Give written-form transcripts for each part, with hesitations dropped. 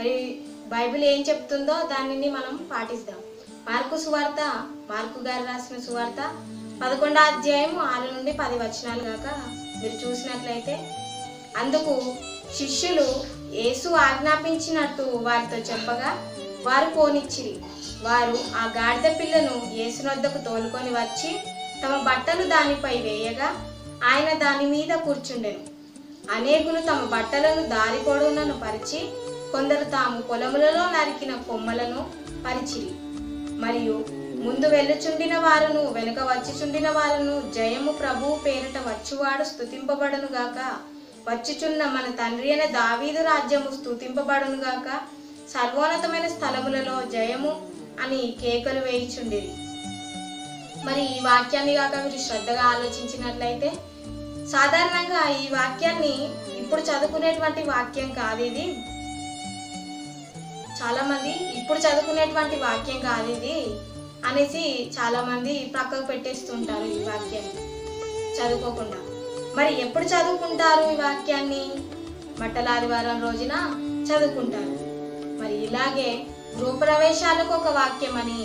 మరి బైబిల్ ఏం చెప్తుందో దానిని మనం పాటిద్దాం. మార్కు గారు రాసిన సువార్త 11వ అధ్యాయం 6 నుండి 10 వచనాలు గాక మీరు చూసినట్లయితే, అందుకు శిష్యులు యేసు ఆజ్ఞాపించినట్టు వారితో చెప్పగా వారు పోనిచ్చిరి. వారు ఆ గాడిద పిల్లను యేసునొద్దకు తోలుకొని వచ్చి తమ బట్టలు దానిపై వేయగా ఆయన దాని మీద కూర్చుండెను. అనేకులు తమ బట్టలను దారి పొడవునను పరిచి, కొందరు తాము పొలములలో నరికిన కొమ్మలను పరిచిరి. మరియు ముందు వెళ్ళుచుండిన వారును వెనుక వచ్చిచుండిన వారును, జయము ప్రభువు పేరిట వచ్చువాడు స్తుతింపబడును గాక, వచ్చుచున్న మన తండ్రి అయిన దావీదు రాజ్యము స్తుతింపబడును గాక, సర్వోన్నతమైన స్థలములలో జయము అని కేకలు వేయిచుండిరి. మరి ఈ వాక్యాన్ని గాక మీరు శ్రద్ధగా ఆలోచించినట్లయితే, సాధారణంగా ఈ వాక్యాన్ని ఇప్పుడు చదువుకునేటువంటి వాక్యం కాదు ఇది. చాలా మంది ఇప్పుడు చదువుకునేటువంటి వాక్యం కాదు ఇది అనేసి చాలా మంది పక్కకు పెట్టేస్తుంటారు ఈ వాక్యాన్ని చదువుకోకుండా. మరి ఎప్పుడు చదువుకుంటారు ఈ వాక్యాన్ని? బట్టల ఆదివారం రోజున చదువుకుంటారు. మరి ఇలాగే గృహప్రవేశాలకు ఒక వాక్యమని,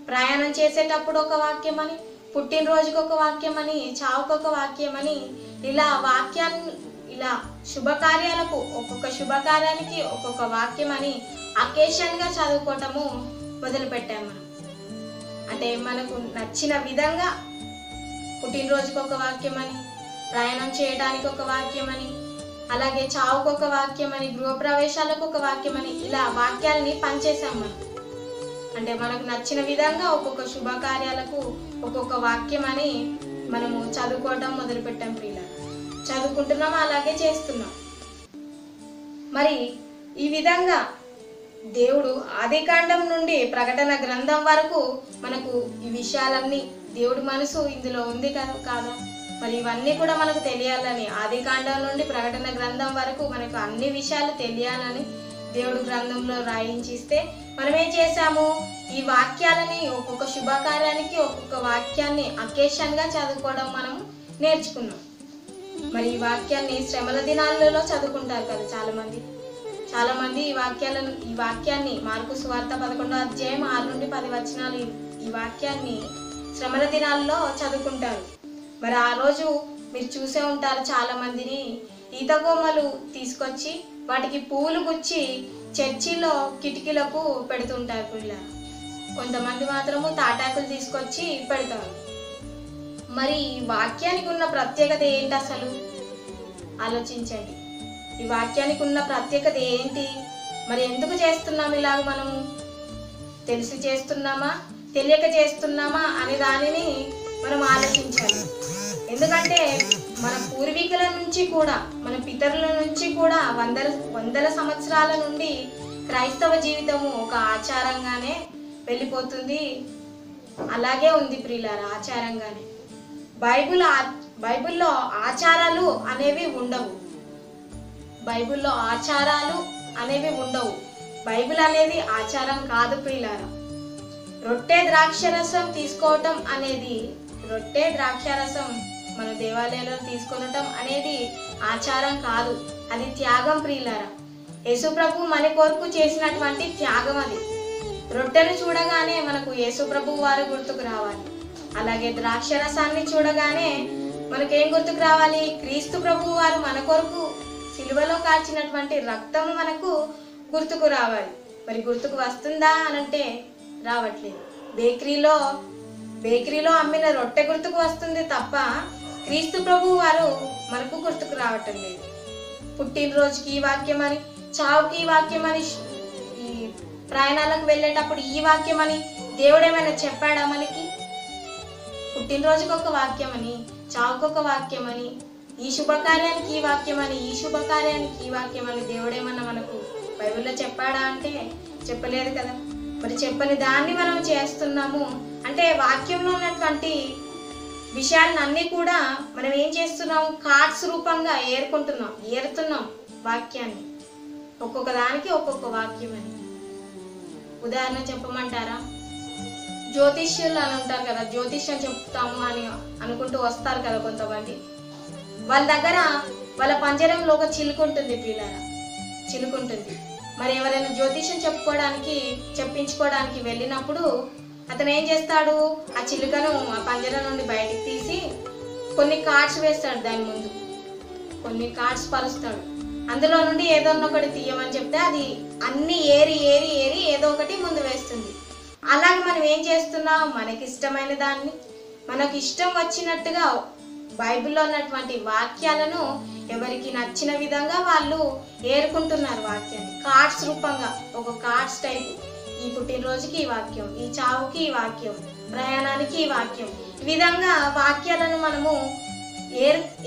ప్రయాణం చేసేటప్పుడు ఒక వాక్యమని, పుట్టినరోజుకు ఒక వాక్యమని, చావుకు ఒక వాక్యమని, ఇలా శుభకార్యాలకు ఒక్కొక్క శుభకార్యానికి ఒక్కొక్క వాక్యమని అకేషన్గా చదువుకోవటము మొదలుపెట్టాము మనం. అంటే మనకు నచ్చిన విధంగా పుట్టినరోజుకు ఒక వాక్యమని, ప్రయాణం చేయడానికి ఒక వాక్యమని, అలాగే చావుకు ఒక వాక్యమని, గృహప్రవేశాలకు ఒక వాక్యమని, ఇలా వాక్యాలని పనిచేసాం మనం. అంటే మనకు నచ్చిన విధంగా ఒక్కొక్క శుభకార్యాలకు ఒక్కొక్క వాక్యమని మనము చదువుకోవటం మొదలుపెట్టాం. ప్రియుల చదువుకుంటున్నాం, అలాగే చేస్తున్నాం. మరి ఈ విధంగా దేవుడు ఆదికాండం నుండి ప్రకటన గ్రంథం వరకు మనకు ఈ విషయాలన్నీ దేవుడి మనసు ఇందులో ఉంది కాదా? మరి ఇవన్నీ కూడా మనకు తెలియాలని, ఆదికాండం నుండి ప్రకటన గ్రంథం వరకు మనకు అన్ని విషయాలు తెలియాలని దేవుడు గ్రంథంలో రాయించిస్తే మనం ఏం చేశాము? ఈ వాక్యాలని ఒక్కొక్క శుభకార్యానికి ఒక్కొక్క వాక్యాన్ని అకేషన్గా చదువుకోవడం మనం నేర్చుకున్నాం. మరి ఈ వాక్యాన్ని శ్రమల దినాలలో చదువుకుంటారు కదా చాలా మంది ఈ వాక్యాన్ని మార్కు సువార్త 11వ అధ్యాయం 6 నుండి 10 వచనాలు ఈ వాక్యాన్ని శ్రమల దినాల్లో చదువుకుంటారు. మరి ఆ రోజు మీరు చూసే ఉంటారు, చాలా మందిని ఈతగోమలు తీసుకొచ్చి వాటికి పువ్వులు గుచ్చి చర్చిలో కిటికీలకు పెడుతుంటారు పిల్లలు. కొంతమంది మాత్రము తాటాకులు తీసుకొచ్చి పెడతారు. మరి ఈ వాక్యానికి ఉన్న ప్రత్యేకత ఏంటి అసలు ఆలోచించండి. ఈ వాక్యానికి ఉన్న ప్రత్యేకత ఏంటి? మరి ఎందుకు చేస్తున్నాం ఇలాగ? మనము తెలిసి చేస్తున్నామా, తెలియక చేస్తున్నామా అనే దానిని మనం ఆలోచించాలి. ఎందుకంటే మన పూర్వీకుల నుంచి కూడా, మన పితరుల నుంచి కూడా వందల సంవత్సరాల నుండి క్రైస్తవ జీవితము ఒక ఆచారంగానే వెళ్ళిపోతుంది. అలాగే ఉంది ప్రియులారా, ఆచారంగానే. బైబిల్లో ఆచారాలు అనేవి ఉండవు. బైబిల్ అనేది ఆచారం కాదు ప్రియులారా. రొట్టె ద్రాక్షరసం తీసుకోవటం అనేది, ద్రాక్షారసం మన దేవాలయంలో తీసుకొనటం అనేది ఆచారం కాదు, అది త్యాగం ప్రియులారా. యేసు ప్రభు మన కొరకు చేసినటువంటి త్యాగం అది. రొట్టెను చూడగానే మనకు యేసు ప్రభు వారు గుర్తుకు రావాలి. అలాగే ద్రాక్షరసాన్ని చూడగానే మనకేం గుర్తుకు రావాలి? క్రీస్తు ప్రభు వారు మన కొరకు సిలువలో కాల్చినటువంటి రక్తము మనకు గుర్తుకు రావాలి. మరి గుర్తుకు వస్తుందా అనంటే రావట్లేదు. బేకరీలో అమ్మిన రొట్టె గుర్తుకు వస్తుంది తప్ప క్రీస్తు ప్రభు వారు మనకు గుర్తుకు రావటం లేదు. పుట్టినరోజుకి ఈ వాక్యమని, చావుకి ఈ వాక్యమని, ఈ ప్రయాణాలకు వెళ్ళేటప్పుడు ఈ వాక్యమని దేవుడేమైనా చెప్పాడా మనకి? పుట్టినరోజుకి ఒక వాక్యమని, చావుకు ఒక వాక్యమని, ఈ శుభకార్యానికి ఈ వాక్యమని, ఈ శుభకార్యానికి ఈ వాక్యమని దేవుడేమన్నా మనకు బైబిల్లో చెప్పాడా అంటే చెప్పలేదు కదా. మరి చెప్పని దాన్ని మనం చేస్తున్నాము అంటే వాక్యంలో ఉన్నటువంటి విషయాలను అన్నీ కూడా మనం ఏం చేస్తున్నాము? కార్డ్స్ రూపంగా ఏరుతున్నాం వాక్యాన్ని. ఒక్కొక్క దానికి ఒక్కొక్క వాక్యం అని. ఉదాహరణ చెప్పమంటారా? జ్యోతిష్యులు అని ఉంటారు కదా, జ్యోతిష్యం చెప్తాము అని అనుకుంటూ వస్తారు కదా కొంతమంది. వాళ్ళ దగ్గర వాళ్ళ పంజరంలో ఒక చిలుక ఉంటుంది పిల్లల. చిలుకుంటుంది. మరి ఎవరైనా జ్యోతిష్యం చెప్పించుకోవడానికి వెళ్ళినప్పుడు అతను ఏం చేస్తాడు, ఆ చిలుకను ఆ పంజరం నుండి బయటికి తీసి కొన్ని కార్డ్స్ వేస్తాడు, దాని ముందు కొన్ని కార్డ్స్ పరుస్తాడు. అందులో నుండి ఏదో ఒకటి తీయమని చెప్తే అది అన్ని ఏరి ఏరి ఏరి ఏదో ఒకటి ముందు వేస్తుంది. అలాగే మనం ఏం చేస్తున్నాం, మనకి ఇష్టమైన దాన్ని మనకు ఇష్టం వచ్చినట్టుగా బైబిల్లో ఉన్నటువంటి వాక్యాలను ఎవరికి నచ్చిన విధంగా వాళ్ళు ఏరుకుంటున్నారు. వాక్యాన్ని కార్డ్స్ రూపంగా, ఒక కార్డ్స్ టైప్, ఈ పుట్టినరోజుకి ఈ వాక్యం, ఈ చావుకి ఈ వాక్యం, ప్రయాణానికి ఈ వాక్యం, ఈ విధంగా వాక్యాలను మనము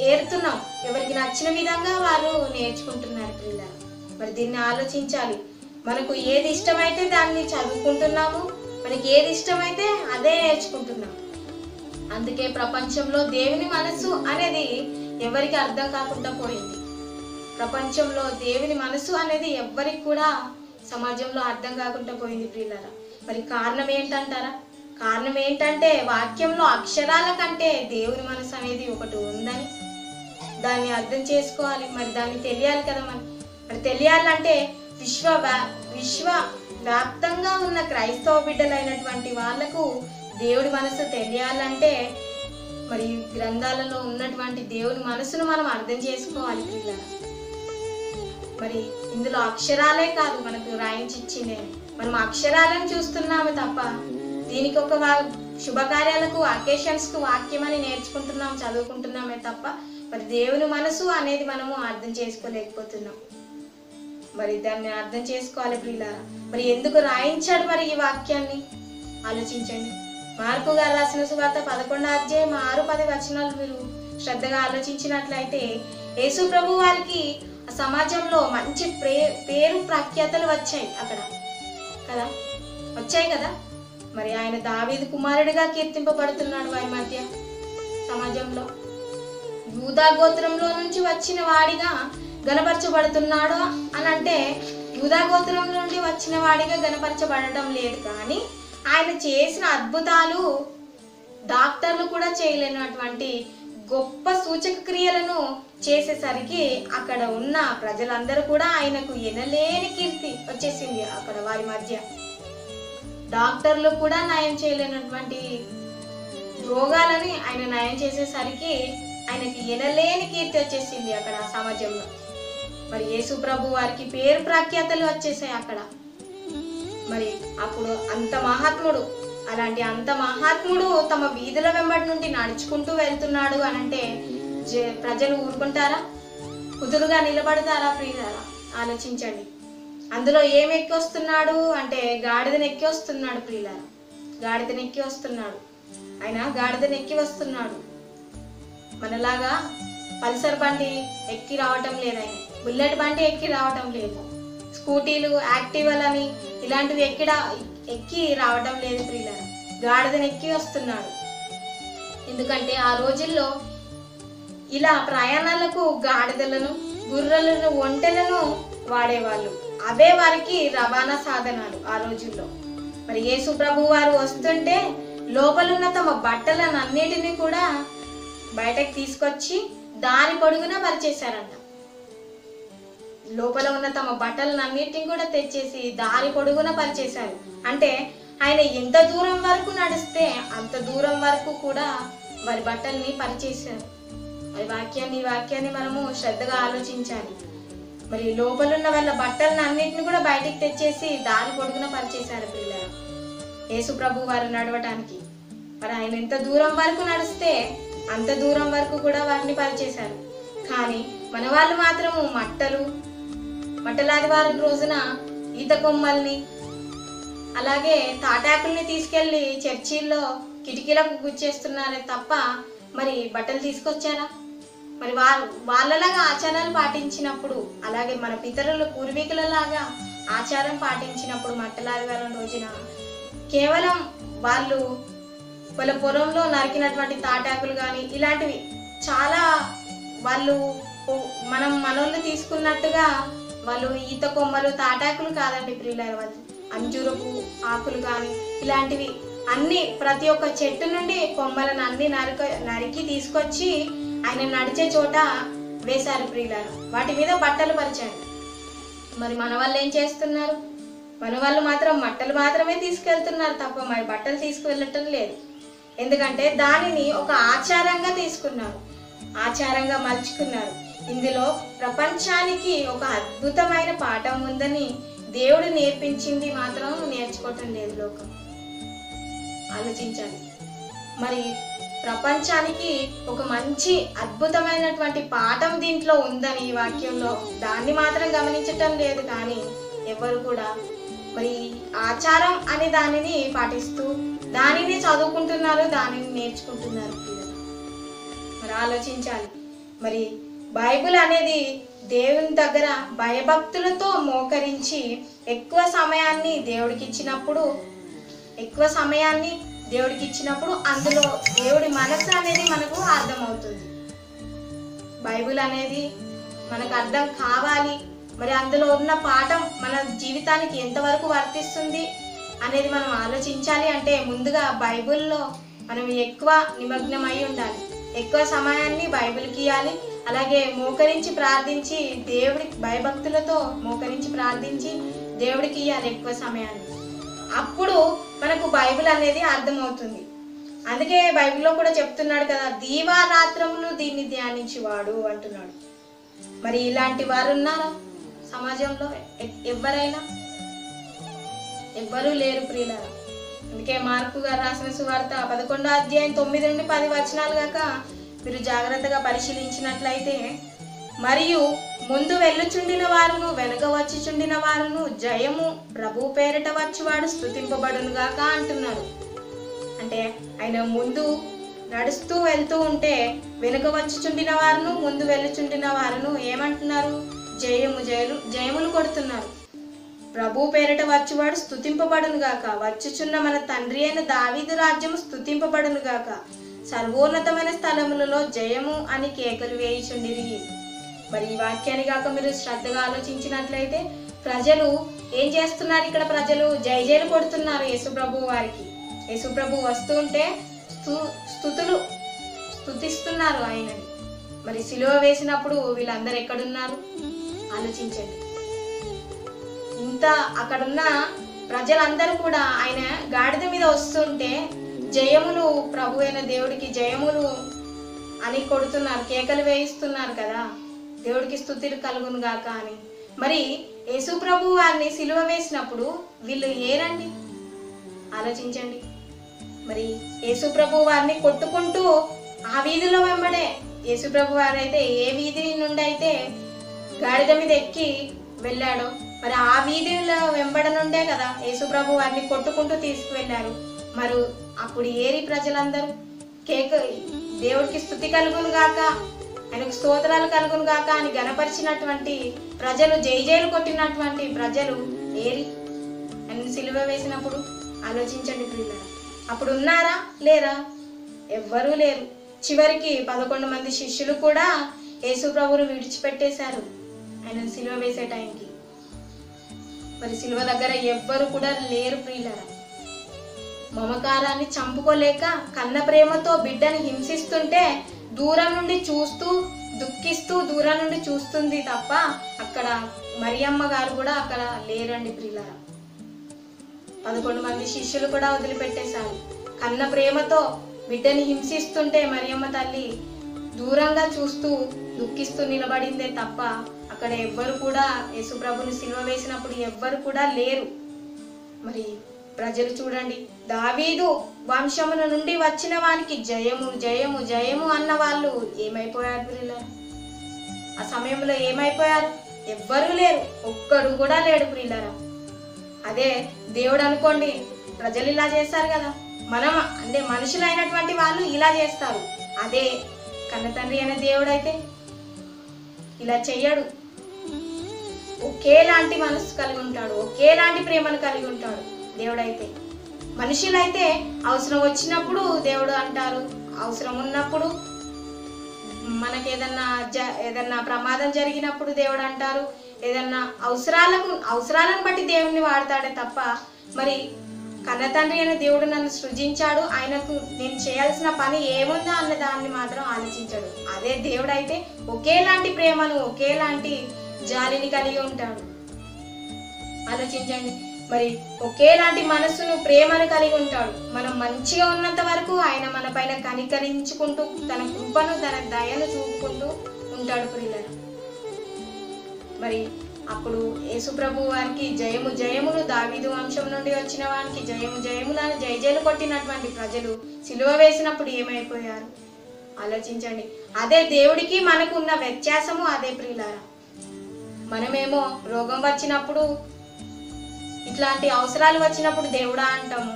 ఏరుతున్నాం. ఎవరికి నచ్చిన విధంగా వారు నేర్చుకుంటున్నారు పిల్లలు. మరి దీన్ని ఆలోచించాలి. మనకు ఏది ఇష్టమైతే దాన్ని చదువుకుంటున్నాము, మనకి ఏది ఇష్టమైతే అదే నేర్చుకుంటున్నాం. అందుకే ప్రపంచంలో దేవుని మనసు అనేది ఎవరికి అర్థం కాకుండా పోయింది. ప్రపంచంలో దేవుని మనసు అనేది ఎవరికి కూడా సమాజంలో అర్థం కాకుండా పోయింది ప్రియులారా. మరి కారణం ఏంటంటారా? కారణం ఏంటంటే వాక్యంలో అక్షరాల కంటే దేవుని మనసు అనేది ఒకటి ఉందని దాన్ని అర్థం చేసుకోవాలి. మరి దాన్ని తెలియాలి కదా. మరి తెలియాలంటే విశ్వ వ్యాప్తంగా ఉన్న క్రైస్తవ బిడ్డలైనటువంటి వాళ్లకు దేవుడి మనసు తెలియాలంటే మరి గ్రంథాలలో ఉన్నటువంటి దేవుని మనసును మనం అర్థం చేసుకోవాలి పిల్లలు. మరి ఇందులో అక్షరాలే కాదు మనకు రాయించి ఇచ్చింది, మనం అక్షరాలను చూస్తున్నాము తప్ప దీనికి ఒక శుభకార్యాలకు అకేషన్స్ కు వాక్యం అని నేర్చుకుంటున్నాం, చదువుకుంటున్నామే తప్ప మరి దేవుని మనసు అనేది మనము అర్థం చేసుకోలేకపోతున్నాం. మరి దాన్ని అర్థం చేసుకోవాలి ప్రియులారా. మరి ఎందుకు రాయించాడు మరి ఈ వాక్యాన్ని ఆలోచించండి. మార్కు గారు రాసిన సువార్త 11వ అధ్యాయం 6-10 వచనాలు మీరు శ్రద్ధగా ఆలోచించినట్లయితే యేసు ప్రభు వారికి ఆ సమాజంలో మంచి పేరు ప్రఖ్యాతలు వచ్చాయి అక్కడ కదా, వచ్చాయి కదా. మరి ఆయన దావీదు కుమారుడిగా కీర్తింపబడుతున్నాడు వారి మధ్య సమాజంలో. యూదా గోత్రంలో నుంచి వచ్చిన వాడిగా గణపరచబడుతున్నాడు అని అంటే యూదా గోత్రం నుండి వచ్చిన వాడిగా గణపరచబడటం లేదు, కానీ ఆయన చేసిన అద్భుతాలు డాక్టర్లు కూడా చేయలేనటువంటి గొప్ప సూచక క్రియలను చేసేసరికి అక్కడ ఉన్న ప్రజలందరూ కూడా ఆయనకు ఎనలేని కీర్తి వచ్చేసింది. అక్కడ వారి మధ్య డాక్టర్లు కూడా నయం చేయలేనటువంటి రోగాలని ఆయన నయం చేసేసరికి ఆయనకి ఎనలేని కీర్తి వచ్చేసింది అక్కడ సమాజంలో. మరి యేసు ప్రభు వారికి పేరు ప్రఖ్యాతలు వచ్చేసాయి అక్కడ. మరి అప్పుడు అంత మహాత్ముడు తమ వీధుల వెంబడి నుండి నడుచుకుంటూ వెళ్తున్నాడు అనంటే ప్రజలు ఊరుకుంటారా? కుదురుగా నిలబడతారా? ప్రియులారా ఆలోచించండి. అందులో ఏమి ఎక్కి వస్తున్నాడు అంటే గాడిదను ఎక్కి వస్తున్నాడు ప్రియులారా. గాడిదను ఎక్కి వస్తున్నాడు ఆయన, గాడిదను ఎక్కి వస్తున్నాడు. మనలాగా పల్సర్ బండి ఎక్కి రావటం లేదు, ఆయన బుల్లెట్ బండి ఎక్కి రావటం లేదు, స్కూటీలు యాక్టివాలని ఇలాంటివి ఎక్కి రావటం లేదు ప్రియులారా. గాడిదను ఎక్కి వస్తున్నాడు. ఎందుకంటే ఆ రోజుల్లో ఇలా ప్రయాణాలకు గాడిదలను, గుర్రలను, ఒంటెలను వాడేవాళ్ళు. అవే వారికి రవాణా సాధనాలు ఆ రోజుల్లో. మరి యేసు ప్రభు వారు వస్తుంటే లోపలున్న తమ బట్టలను అన్నిటినీ కూడా బయటకు తీసుకొచ్చి దారి పొడుగునా పరిచేశారంట. లోపల ఉన్న తమ బట్టలను అన్నిటిని కూడా తెచ్చేసి దారి పొడుగునా పరిచేశారు. అంటే ఆయన ఎంత దూరం వరకు నడిస్తే అంత దూరం వరకు కూడా వారి బట్టల్ని పరిచేశారు. ఈ వాక్యాన్ని మనము శ్రద్ధగా ఆలోచించాలి. మరి లోపలున్న వాళ్ళ బట్టలను అన్నిటిని కూడా బయటికి తెచ్చేసి దారి పొడుగున పరిచేశారు పిల్లలు యేసు ప్రభు వారు నడవటానికి. మరి ఆయన ఎంత దూరం వరకు నడిస్తే అంత దూరం వరకు కూడా వారిని పరిచేశారు. కానీ మన వాళ్ళు మాత్రము మట్టలాదివారం రోజున ఈత కొమ్మల్ని అలాగే తాటాకుల్ని తీసుకెళ్లి చర్చిల్లో కిటికీలకు గుచ్చేస్తున్నారే తప్ప మరి బట్టలు తీసుకొచ్చారా? మరి వాళ్ళలాగా ఆచారాలు పాటించినప్పుడు, అలాగే మన పితరులు పూర్వీకులలాగా ఆచారం పాటించినప్పుడు మట్టలాదివారం రోజున కేవలం వాళ్ళ పొలంలో నరికినటువంటి తాటాకులు కానీ ఇలాంటివి చాలా వాళ్ళు మనోళ్ళు తీసుకున్నట్టుగా వాళ్ళు ఈత కొమ్మలు తాటాకులు కాదండి ప్రియులారా, వాళ్ళు అంజూరపు ఆకులు కానీ ఇలాంటివి అన్ని ప్రతి ఒక్క చెట్టు నుండి కొమ్మలను అన్ని నరికి తీసుకొచ్చి ఆయన నడిచే చోట వేశారు ప్రియులారా. వాటి మీద బట్టలు పరిచారు. మరి మన వాళ్ళు ఏం చేస్తున్నారు? మన వాళ్ళు మాత్రం బట్టలు మాత్రమే తీసుకెళ్తున్నారు తప్ప మరి బట్టలు తీసుకువెళ్ళటం లేదు. ఎందుకంటే దానిని ఒక ఆచారంగా తీసుకున్నారు, ఆచారంగా మలుచుకున్నారు. ఇందులో ప్రపంచానికి ఒక అద్భుతమైన పాఠం ఉందని దేవుడు నేర్పించింది మాత్రం నేర్చుకోవటం లేదు లోకం. ఆలోచించాలి. మరి ప్రపంచానికి ఒక మంచి అద్భుతమైనటువంటి పాఠం దీంట్లో ఉందని ఈ వాక్యంలో, దాన్ని మాత్రం గమనించటం లేదు. కానీ ఎవరు కూడా మరి ఆచారం అనే దానిని పాటిస్తూ దానిని చదువుకుంటున్నారు, దానిని నేర్చుకుంటున్నారు. మరి ఆలోచించాలి. మరి బైబిల్ అనేది దేవుని దగ్గర భయభక్తులతో మోకరించి ఎక్కువ సమయాన్ని దేవుడికి ఇచ్చినప్పుడు అందులో దేవుడి మనసు అనేది మనకు అర్థమవుతుంది. బైబిల్ అనేది మనకు అర్థం కావాలి. మరి అందులో ఉన్న పాఠం మన జీవితానికి ఎంతవరకు వర్తిస్తుంది అనేది మనం ఆలోచించాలి. అంటే ముందుగా బైబిల్లో మనం ఎక్కువ నిమగ్నమై ఉండాలి, ఎక్కువ సమయాన్ని బైబిల్కి ఇవ్వాలి. అలాగే మోకరించి ప్రార్థించి దేవుడికి భయభక్తులతో మోకరించి ప్రార్థించి దేవుడికి ఇవ్వాలి ఎక్కువ సమయాన్ని. అప్పుడు మనకు బైబిల్ అనేది అర్థమవుతుంది. అందుకే బైబిల్లో కూడా చెప్తున్నాడు కదా, దీవారాత్రములు దీన్ని ధ్యానించేవాడు అంటున్నాడు. మరి ఇలాంటి వారు ఉన్నారా సమాజంలో? ఎవరైనా? ఎవ్వరూ లేరు ప్రియులారా. అందుకే మార్కు గారు రాసిన సువార్త 11వ అధ్యాయం 9 నుండి 10 వచనాలు గాక మీరు జాగ్రత్తగా పరిశీలించినట్లయితే, మరియు ముందు వెళ్ళుచుండిన వారును వెనుక వచ్చిచుండిన వారును జయము ప్రభు పేరిట వచ్చువాడు స్తుతింపబడును గాక అంటున్నారు. అంటే ఆయన ముందు నడుస్తూ వెళ్తూ ఉంటే వెనుక వచ్చిచుండిన వారును ముందు వెళ్ళుచుండిన వారును ఏమంటున్నారు? జయములు కొడుతున్నారు. ప్రభు పేరిట వచ్చువాడు స్తుతింపబడును గాక, వచ్చుచున్న మన తండ్రి అయిన దావీదు రాజ్యము స్తుతింపబడును గాక, సర్వోన్నతమైన స్థలములలో జయము అని కేకలు వేయిచుండిరి. మరి ఈ వాక్యాన్ని గాక మీరు శ్రద్ధగా ఆలోచించినట్లయితే ప్రజలు ఏం చేస్తున్నారు? ఇక్కడ ప్రజలు జయజయలు కొడుతున్నారు యేసుప్రభు వారికి. యేసుప్రభు వస్తూ ఉంటే స్తుతిస్తున్నారు ఆయనని. మరి సిలువ వేసినప్పుడు వీళ్ళందరూ ఎక్కడున్నారు? ఆలోచించండి. ఇంత అక్కడున్న ప్రజలందరూ కూడా ఆయన గాడిద మీద వస్తుంటే జయములు ప్రభు అయిన దేవుడికి జయములు అని కొడుతున్నారు, కేకలు వేయిస్తున్నారు కదా, దేవుడికి స్తుతులు కలుగును గాక అని. మరి యేసు ప్రభు వారిని సిలువ వేసినప్పుడు వీళ్ళు ఏరండి? ఆలోచించండి. మరి యేసు ప్రభు వారిని కొట్టుకుంటూ ఆ వీధిలో వెంబడే, యేసు ప్రభు వారైతే ఏ వీధి నుండి అయితే గాడిద మీద ఎక్కి వెళ్ళాడో మరి ఆ వీధిలో వెంబడ నుండే కదా యేసు ప్రభు వారిని కొట్టుకుంటూ తీసుకువెళ్ళారు. మరి అప్పుడు ఏరి ప్రజలందరూ దేవుడికి స్తుతి కలుగును గాక, ఆయనకు స్తోత్రాలు కలుగును గాక అని గణపరిచినటువంటి ప్రజలు, జైజైలు కొట్టినటువంటి ప్రజలు ఏరి ఆయన సిలువ వేసినప్పుడు? ఆలోచించండి ప్రియులారా. అప్పుడు ఉన్నారా? లేరా? ఎవ్వరూ లేరు. చివరికి 11 మంది శిష్యులు కూడా యేసు ప్రభువును విడిచిపెట్టేశారు ఆయన సిలువ వేసే టైంకి. మరి సిలువ దగ్గర ఎవ్వరు కూడా లేరు ప్రియులారా. మమకారాన్ని చంపుకోలేక కన్న ప్రేమతో బిడ్డని హింసిస్తుంటే దూరం నుండి చూస్తూ దుఃఖిస్తూ దూరం నుండి చూస్తుంది తప్ప అక్కడ మరియమ్మ గారు కూడా అక్కడ లేరండి ప్రియులారా. 11 మంది శిష్యులు కూడా వదిలిపెట్టేశారు. కన్న ప్రేమతో బిడ్డని హింసిస్తుంటే మరియమ్మ తల్లి దూరంగా చూస్తూ దుఃఖిస్తూ నిలబడిందే తప్ప అక్కడ ఎవ్వరు కూడా యేసుప్రభుని సిలువ వేసినప్పుడు ఎవ్వరు కూడా లేరు. మరి ప్రజలు చూడండి, దావీదు వంశముల నుండి వచ్చిన వానికి జయము జయము జయము అన్న వాళ్ళు ఏమైపోయారు ప్రియులారా? ఆ సమయంలో ఏమైపోయారు? ఎవ్వరూ లేరు, ఒక్కడు కూడా లేడు ప్రియులారా. అదే దేవుడు అనుకోండి, ప్రజలు ఇలా చేస్తారు కదా, మనం అంటే మనుషులైనటువంటి వాళ్ళు ఇలా చేస్తారు. అదే కన్న తండ్రి అయిన దేవుడు అయితే ఇలా చెయ్యడు. ఒకేలాంటి మనసు కలిగి ఉంటాడు, ఒకేలాంటి ప్రేమను కలిగి ఉంటాడు దేవుడైతే. మనుషులైతే అవసరం వచ్చినప్పుడు దేవుడు అంటారు, అవసరం ఉన్నప్పుడు మనకి ఏదన్నా ప్రమాదం జరిగినప్పుడు దేవుడు అంటారు, ఏదన్నా అవసరాలను బట్టి దేవుడిని వాడతాడే తప్ప మరి కన్న తండ్రి అయిన దేవుడు నన్ను సృజించాడు, ఆయనకు నేను చేయాల్సిన పని ఏముందా అన్న దాన్ని మాత్రం ఆలోచించాడు. అదే దేవుడు అయితే ఒకేలాంటి ప్రేమను ఒకేలాంటి జాలిని కలిగి ఉంటాడు. ఆలోచించండి. మరి ఒకేలాంటి మనస్సును, ప్రేమను కలిగి ఉంటాడు. మనం మంచిగా ఉన్నంత వరకు ఆయన మన పైన కనికరించుకుంటూ తన కృపను, తన దయను చూపుకుంటూ ఉంటాడు ప్రియులారా. మరి అప్పుడు యేసుప్రభు వారికి జయము జయములు, దావీదు వంశం నుండి వచ్చిన వారికి జయము జయములను జయజయలు కొట్టినటువంటి ప్రజలు సిలువ వేసినప్పుడు ఏమైపోయారు ఆలోచించండి. అదే దేవుడికి మనకు ఉన్న వ్యత్యాసము అదే ప్రియులారా. మనమేమో రోగం వచ్చినప్పుడు, ఇట్లాంటి అవసరాలు వచ్చినప్పుడు దేవుడా అంటాము.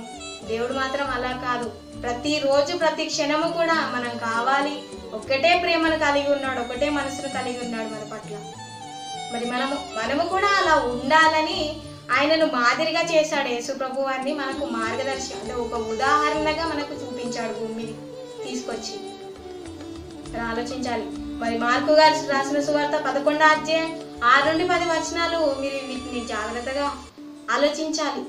దేవుడు మాత్రం అలా కాదు. ప్రతిరోజు ప్రతి క్షణము కూడా మనం కావాలి, ఒక్కటే ప్రేమను కలిగి ఉన్నాడు, ఒకటే మనసును కలిగి ఉన్నాడు మన పట్ల. మరి మనము కూడా అలా ఉండాలని ఆయనను మాదిరిగా చేశాడు. యేసుప్రభు వారిని మనకు మార్గదర్శి, అంటే ఒక ఉదాహరణగా మనకు చూపించాడు భూమిని తీసుకొచ్చి. ఆలోచించాలి. మరి మార్కు గారు రాసిన సువార్త 11వ అధ్యాయం 6 నుండి 10 వచనాలు మీరు వీటిని జాగ్రత్తగా ఆలోచించాలి.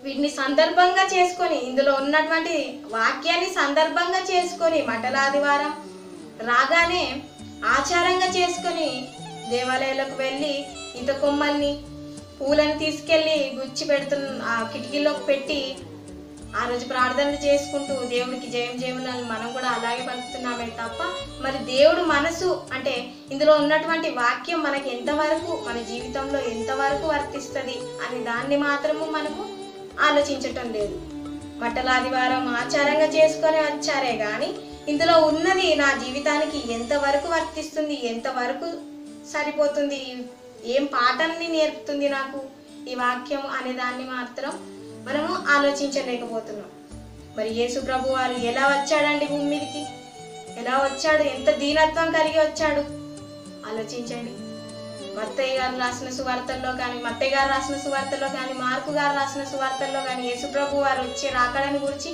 వీటిని సందర్భంగా చేసుకొని, ఇందులో ఉన్నటువంటి వాక్యాన్ని సందర్భంగా చేసుకొని మట్టల ఆదివారం రాగానే ఆచారంగా చేసుకొని దేవాలయాలకు వెళ్ళి ఈత కొమ్మల్ని, పూలను తీసుకెళ్ళి గుచ్చి ఆ కిటికీలోకి పెట్టి ఆ రోజు ప్రార్థనలు చేసుకుంటూ దేవుడికి జయం జయములను మనం కూడా అలాగే పలుకుతున్నామే తప్ప, మరి దేవుడు మనసు అంటే ఇందులో ఉన్నటువంటి వాక్యం మనకి ఎంతవరకు, మన జీవితంలో ఎంతవరకు వర్తిస్తుంది అని దాన్ని మాత్రము మనము ఆలోచించటం లేదు. మట్టల ఆదివారం ఆచారంగా చేసుకొని వచ్చారే కానీ ఇందులో ఉన్నది నా జీవితానికి ఎంతవరకు వర్తిస్తుంది, ఎంతవరకు సరిపోతుంది, ఏం పాఠాన్ని నేర్పుతుంది నాకు ఈ వాక్యం అనే దాన్ని మాత్రం మనము ఆలోచించలేకపోతున్నాం. మరి యేసు ప్రభు వారు ఎలా వచ్చాడండి భూమి మీదకి, ఎలా వచ్చాడు, ఎంత దీనత్వం కలిగి వచ్చాడు ఆలోచించండి. మత్తయ్య గారు రాసిన సువార్తల్లో కానీ, మార్కు గారు రాసిన సువార్తల్లో కానీ యేసు ప్రభు వారు వచ్చే రాకడని గురించి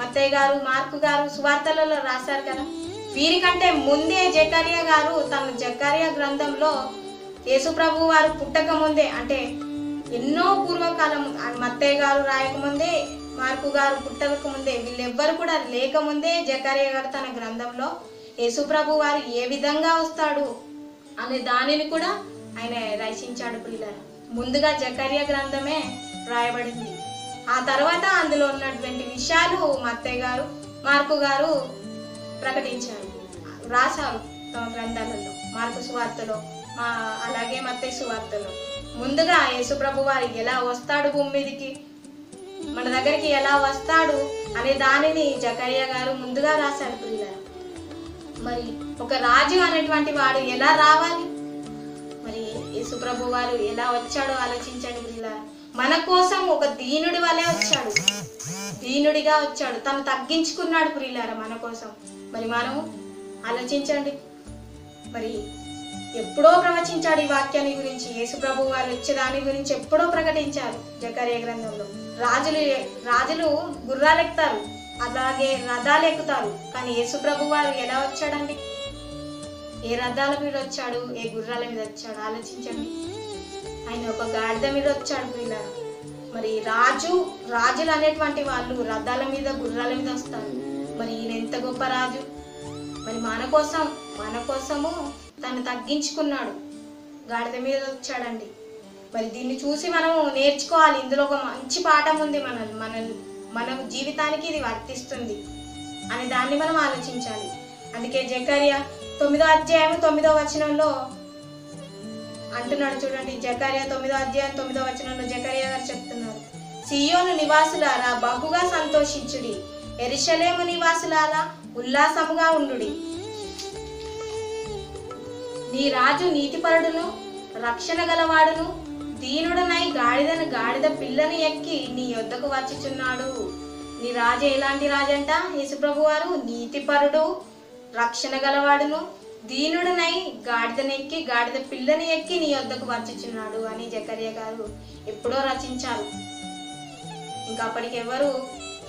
మత్తయ్య గారు, మార్కు గారు సువార్తలలో రాశారు కదా. వీరికంటే ముందే జకర్యా గారు తన జకర్యా గ్రంథంలో యేసు ప్రభు వారు పుట్టక ముందే, అంటే ఎన్నో పూర్వకాలం, మత్తయ్య గారు రాయకముందే, మార్కు గారు పుట్టక ముందే, వీళ్ళెవ్వరు కూడా లేకముందే జకర్యా గారు తన గ్రంథంలో యేసు ప్రభు వారు ఏ విధంగా వస్తాడు అనే దానిని కూడా ఆయన రచించాడు పిల్లలు. ముందుగా జకర్యా గ్రంథమే రాయబడింది. ఆ తర్వాత అందులో ఉన్నటువంటి విషయాలు మత్తయ్య గారు, మార్కు గారు ప్రకటించారు, రాశారు తమ గ్రంథాలలో. మార్కు సువార్తలో, అలాగే మత్తయి సువార్తలో ముందుగా యేసుప్రభు వారు ఎలా వస్తాడు భూమి మీదకి, మన దగ్గరికి ఎలా వస్తాడు అనే దానిని జకర్యా గారు ముందుగా రాశారు పిల్లలు. మరి ఒక రాజు అనేటువంటి వాడు ఎలా రావాలి, మరి యేసుప్రభు వారు ఎలా వచ్చాడో ఆలోచించండి పిల్లలు. మన కోసం ఒక దీనుడి వలె వచ్చాడు, దీనుడిగా వచ్చాడు, తను తగ్గించుకున్నాడు ప్రియులారా మన కోసం. మరి మనము ఆలోచించండి. మరి ఎప్పుడో ప్రవచించాడు ఈ వాక్యాన్ని గురించి, యేసుప్రభు వారు వచ్చే దాని గురించి ఎప్పుడో ప్రకటించారు జకర్యా గ్రంథంలో. రాజులు గుర్రాలు ఎక్కుతారు, అలాగే రథాలు ఎక్కుతారు, కానీ యేసుప్రభు వారు ఎలా వచ్చాడండి, ఏ రథాల మీద వచ్చాడు, ఏ గుర్రాల మీద వచ్చాడు ఆలోచించండి. ఆయన ఒక గాడిద మీద వచ్చాడు పిల్లలు. మరి రాజులు అనేటువంటి వాళ్ళు రథాల మీద, గుర్రాల మీద వస్తారు. మరి ఈయన ఎంత గొప్ప రాజు, మరి మన కోసము తను తగ్గించుకున్నాడు, గాడిద మీద వచ్చాడండి. మరి దీన్ని చూసి మనము నేర్చుకోవాలి. ఇందులో ఒక మంచి పాఠం ఉంది, మన జీవితానికి ఇది వర్తిస్తుంది అనే దాన్ని మనం ఆలోచించాలి. అందుకే జకర్యా 9వ అధ్యాయం 9వ వచనంలో అంటున్నాడు చూడండి. జకర్యా 9వ అధ్యాయం 9వ వచనంలో జకర్యా గారు చెప్తున్నారు, సియోను నివాసులారా బహుగా సంతోషించుడి, యెరూషలేము నివాసులారా ఉల్లాసముగా ఉండుడి. నీ రాజు నీతిపరుడును, రక్షణ గలవాడును, దీనుడనై గాడిద పిల్లను ఎక్కి నీ యొద్దకు వచ్చుచున్నాడు. నీ రాజు ఎలాంటి రాజంట, యేసుప్రభు వారు నీతిపరుడు, రక్షణ గలవాడును, దీనుడనై గాడిదనెక్కి గాడిద పిల్లని ఎక్కి నీ యొద్దకు వచ్చుచున్నాడు అని జకర్యా గారు ఎప్పుడో రచించారు. ఇంకా అప్పటికి ఎవరు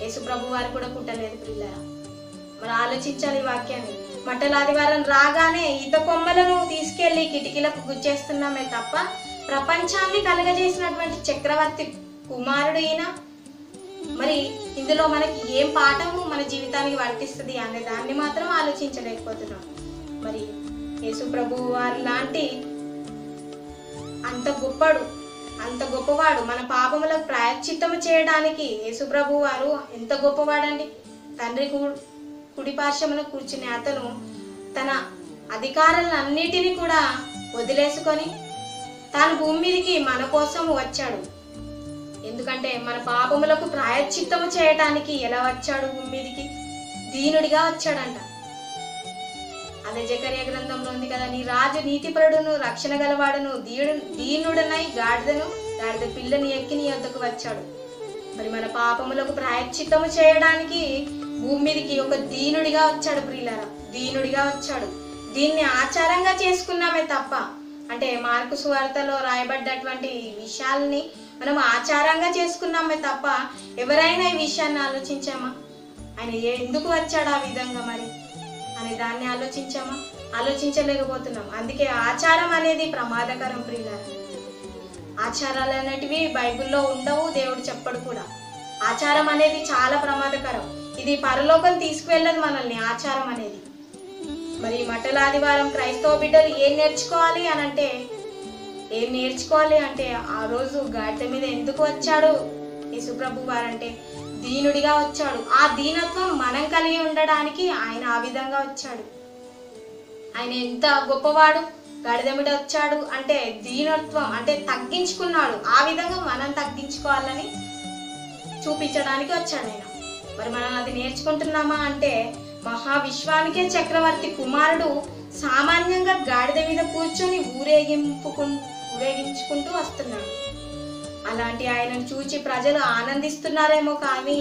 యేసుప్రభు వారు కూడా పుట్టలేదు పిల్లరా. మరి ఆలోచించాలి ఈ వాక్యాన్ని. మట్టల ఆదివారం రాగానే ఈత కొమ్మలను తీసుకెళ్లి కిటికీలకు గుచ్చేస్తున్నామే తప్ప ప్రపంచాన్ని కలగజేసినటువంటి చక్రవర్తి కుమారుడు ఈయన. మరి ఇందులో మనకి ఏం పాఠము మన జీవితానికి వర్తిస్తుంది అనే దాన్ని మాత్రం ఆలోచించలేకపోతున్నాం. మరి యేసు ప్రభు వారు లాంటి అంత గొప్పడు, అంత గొప్పవాడు. మన పాపములకు ప్రాయశ్చిత్తము చేయడానికి యేసుప్రభు వారు ఎంత గొప్పవాడండి. తండ్రి కుడి పార్శ్వమున కూర్చునే అతను తన అధికారాలన్నిటినీ కూడా వదిలేసుకొని తాను భూమి మీదకి మన కోసం వచ్చాడు. ఎందుకంటే మన పాపములకు ప్రాయశ్చిత్తము చేయడానికి ఎలా వచ్చాడు భూమి మీదకి? దీనుడిగా వచ్చాడంట. అదే జకర్యా గ్రంథంలో ఉంది కదా, నీ రాజు నీతిపరుడును రక్షణ గలవాడును దీనుడనై గాడిద పిల్లని ఎక్కి నీ వద్దకు వచ్చాడు. మరి మన పాపములకు ప్రాయశ్చిత్తము చేయడానికి భూమి మీదకి ఒక దీనుడిగా వచ్చాడు ప్రియులారా, దీనుడిగా వచ్చాడు. దీన్ని ఆచారంగా చేసుకున్నామే తప్ప, అంటే మార్కు సువార్తలో రాయబడ్డటువంటి విషయాల్ని మనం ఆచారంగా చేసుకున్నామే తప్ప ఎవరైనా ఈ విషయాన్ని ఆలోచించామా? ఆయన ఎందుకు వచ్చాడు ఆ విధంగా మరి అనే దాన్ని ఆలోచించామా? ఆలోచించలేకపోతున్నాం. అందుకే ఆచారం అనేది ప్రమాదకరం ప్రియులారా. ఆచారాలు అనేటివి బైబిల్లో ఉండవు, దేవుడు చెప్పడు కూడా. ఆచారం అనేది చాలా ప్రమాదకరం. ఇది పరలోకం తీసుకువెళ్ళదు మనల్ని ఆచారం అనేది. మరి మట్టల ఆదివారం క్రైస్తవ బిడ్డలు ఏం నేర్చుకోవాలి అంటే ఆ రోజు గాడిద మీద ఎందుకు వచ్చాడు యేసుప్రభు వారంటే దీనుడిగా వచ్చాడు. ఆ దీనత్వం మనం కలిగి ఉండడానికి ఆయన ఆ విధంగా వచ్చాడు. ఆయన ఎంత గొప్పవాడు, గాడిద మీద వచ్చాడు అంటే దీనత్వం అంటే తగ్గించుకున్నాడు. ఆ విధంగా మనం తగ్గించుకోవాలని చూపించడానికి వచ్చాడు ఆయన. మరి మనం అది నేర్చుకుంటున్నామా అంటే మహావిశ్వానికే చక్రవర్తి కుమారుడు సామాన్యంగా గాడిద మీద కూర్చొని ఊరేగించుకుంటూ వస్తున్నాడు. అలాంటి ఆయనను చూచి ప్రజలు ఆనందిస్తున్నారేమో కానీ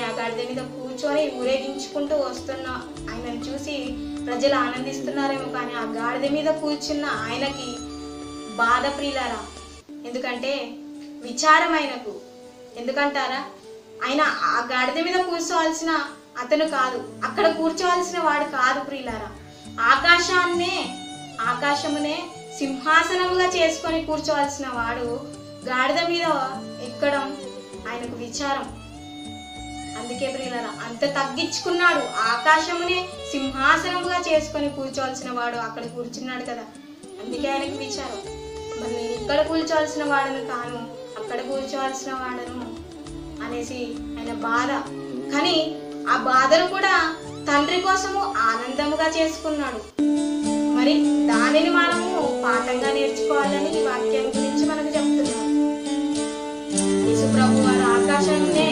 ఆ గాడిద మీద కూర్చొని ఊరేగించుకుంటూ వస్తున్న ఆయనను చూసి ప్రజలు ఆనందిస్తున్నారేమో కానీ ఆ గాడిద మీద కూర్చున్న ఆయనకి బాధ ప్రియులారా. ఎందుకంటే విచారం ఆయనకు. ఎందుకంటారా, ఆయన ఆ గాడిద మీద కూర్చోవలసిన అతను కాదు, అక్కడ కూర్చోవలసిన వాడు కాదు ప్రియులారా. ఆకాశమునే సింహాసనముగా చేసుకొని కూర్చోవలసిన వాడు గాడిద మీద ఎక్కడం ఆయనకు విచారం. అందుకే ప్రియులారా అంత తగ్గించుకున్నాడు. ఆకాశమునే సింహాసనముగా చేసుకొని కూర్చోవలసిన వాడు అక్కడ కూర్చున్నాడు కదా, అందుకే ఆయనకు విచారం. మరి నేను ఇక్కడ కూర్చోవలసిన వాడను కాను, అక్కడ కూర్చోవలసిన వాడను అనేసి ఆయన బాధ. కానీ ఆ బాధను కూడా తండ్రి కోసము ఆనందముగా చేసుకున్నాడు. మరి దానిని మనము పాఠంగా నేర్చుకోవాలని ఈ వాక్యం గురించి మనకు చెప్తున్నాం. యేసుప్రభు వారు ఆకాశాన్నే